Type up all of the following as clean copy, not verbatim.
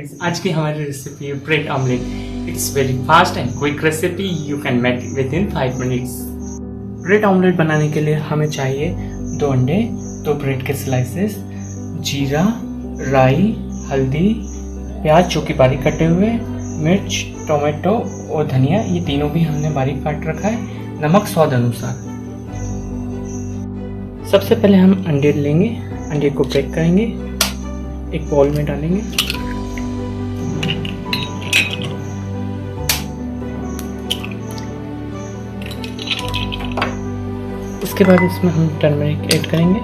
Guys, आज की हमारी रेसिपी है bread omelette. It's very fast and quick recipe, you can make it with in 5 minutes. Bread omelette बनाने के लिए हमें चाहिए 2 अंडे, 2 ब्रेड के स्लाइसेस, जीरा, राई, हल्दी, प्याज जो कि बारीक कटे हुए, मिर्च, टोमेटो और धनिया, ये तीनों भी हमने बारीक काट रखा है, नमक स्वाद अनुसार। सबसे पहले हम अंडे लेंगे, अंडे को ब्रेक करेंगे, एक बाउल में डालेंगे। उसके बाद इसमें हम टर्मरिक ऐड करेंगे,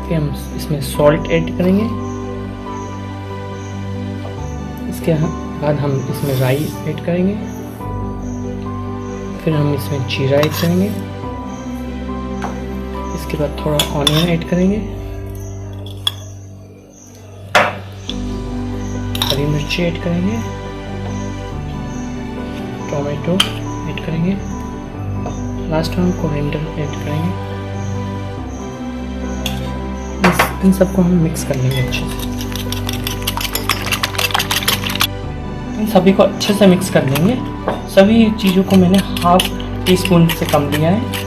फिर हम इसमें सॉल्ट ऐड करेंगे। इसके बाद हम इसमें राई ऐड करेंगे, फिर हम इसमें जीरा ऐड करेंगे। इसके बाद थोड़ा ऑनियन ऐड करेंगे, हरी मिर्ची ऐड करेंगे, टोमेटो ऐड करेंगे, लास्ट में हम कोरिएंडर ऐड करेंगे। इन सबको हम मिक्स कर लेंगे अच्छे से। इन सभी को अच्छे से मिक्स कर लेंगे। सभी चीज़ों को मैंने ½ टीस्पून से कम लिया है।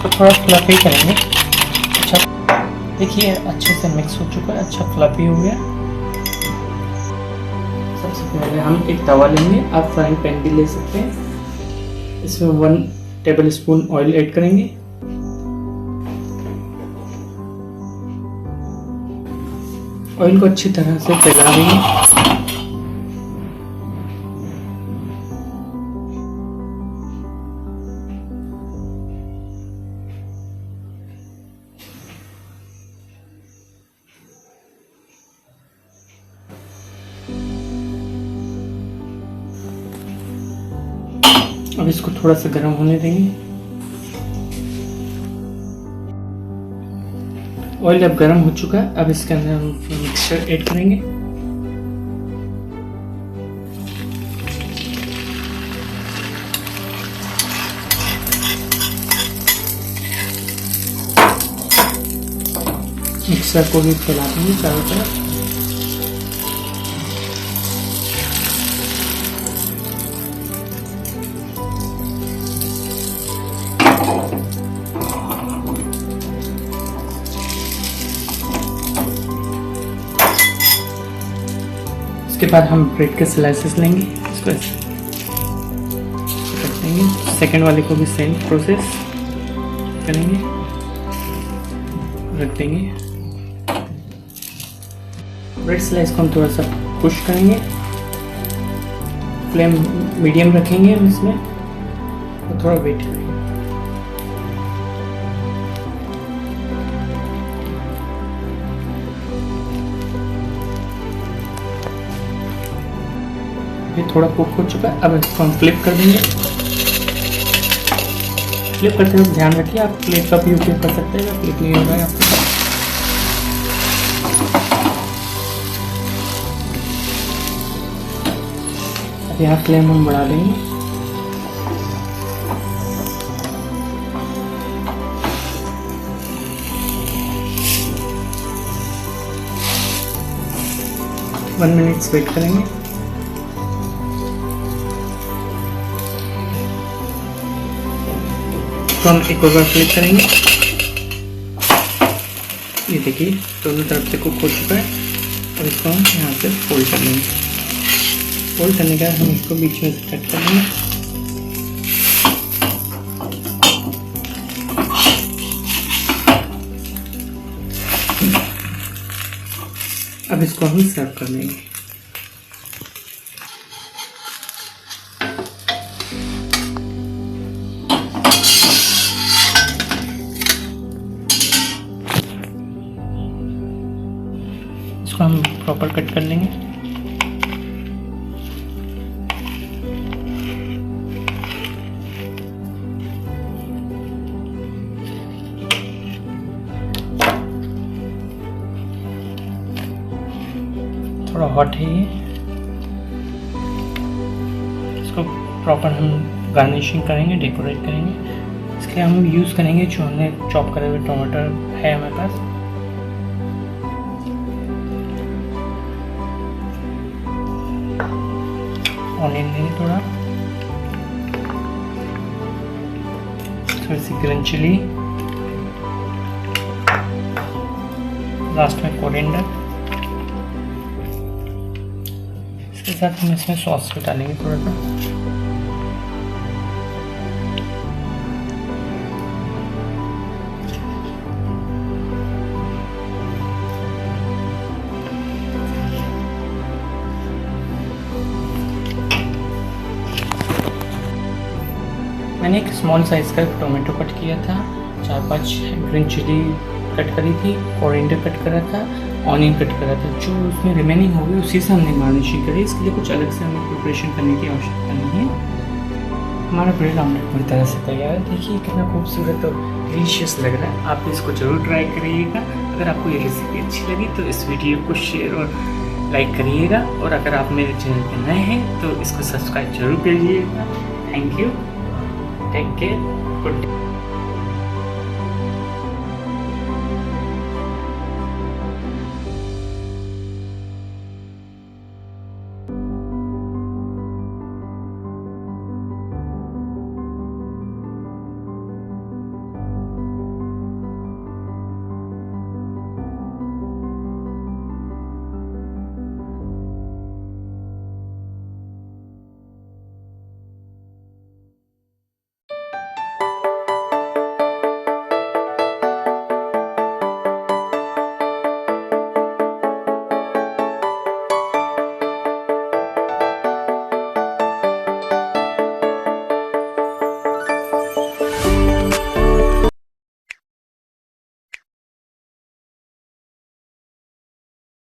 तो थोड़ा फ्लफी करेंगे। अच्छा, देखिए अच्छे से मिक्स हो चुका है, अच्छा फ्लफी हो गया। सबसे पहले हम एक तवा लेंगे, आप फ्राइंग पैन भी ले सकते हैं। इसमें 1 टेबल स्पून ऑयल ऐड करेंगे। ऑयल को अच्छी तरह से फैला देंगे। अब इसको थोड़ा सा गर्म होने देंगे। ऑयल अब गर्म हो चुका है, अब इसके अंदर हम मिक्सचर ऐड करेंगे। मिक्सचर को भी फैला देंगे चारों तरफ। इसके बाद हम ब्रेड के स्लाइसेस लेंगे, इसको ऐसे रख देंगे। सेकेंड वाले को भी सेम प्रोसेस करेंगे, रख देंगे। ब्रेड स्लाइस को हम थोड़ा सा पुश करेंगे, फ्लेम मीडियम रखेंगे हम इसमें और थोड़ा वेट करेंगे। ये थोड़ा कुक हो चुका है, अब इसको हम फ्लिप कर देंगे। फ्लिप करते वक्त ध्यान रखिए, आप प्लेट का भी उपयोग कर सकते हैं, फ्लिप नहीं होगा आपके पास। अब यहाँ फ्लेम हम बढ़ा देंगे। वन मिनट वेट करेंगे। तो हम एक और बार फ्लिप करेंगे। ये देखिए दोनों तरफ से कुक हो चुका है। और इसको हम यहाँ से फोल्ड कर लेंगे। फोल्ड करने के बाद हम इसको बीच में से कट कर लेंगे। अब इसको हम सर्व कर लेंगे। इसको हम प्रॉपर कट कर लेंगे। थोड़ा हॉट है ये, इसको प्रॉपर हम गार्निशिंग करेंगे, डेकोरेट करेंगे। इसके लिए हम यूज़ करेंगे जो हमने चॉप करे हुए टमाटर है हमारे पास। ऑनियन लेंगे थोड़ा, थोड़ी सी ग्रीन चिली, लास्ट में कोरिएंडर। इसके साथ हम इसमें सॉस भी डालेंगे थोड़ा सा। मैंने एक स्मॉल साइज़ का टोमेटो कट किया था, 4-5 ग्रीन चिली कट करी थी, कोरिएंडर कट करा था, ऑनियन कट करा था। जो उसमें रिमेनिंग हो गई उसी से हमने गार्निशिंग करी। इसके लिए कुछ अलग से हमें प्रिपरेशन करने की आवश्यकता नहीं है। हमारा ब्रेड ऑमलेट पूरी तरह से तैयार है। देखिए कितना खूबसूरत और डिलीशियस लग रहा है। आप इसको ज़रूर ट्राई करिएगा। अगर आपको ये रेसिपी अच्छी लगी तो इस वीडियो को शेयर और लाइक करिएगा, और अगर आप मेरे चैनल पर नए हैं तो इसको सब्सक्राइब जरूर करिएगा। Thank you, take care, good day.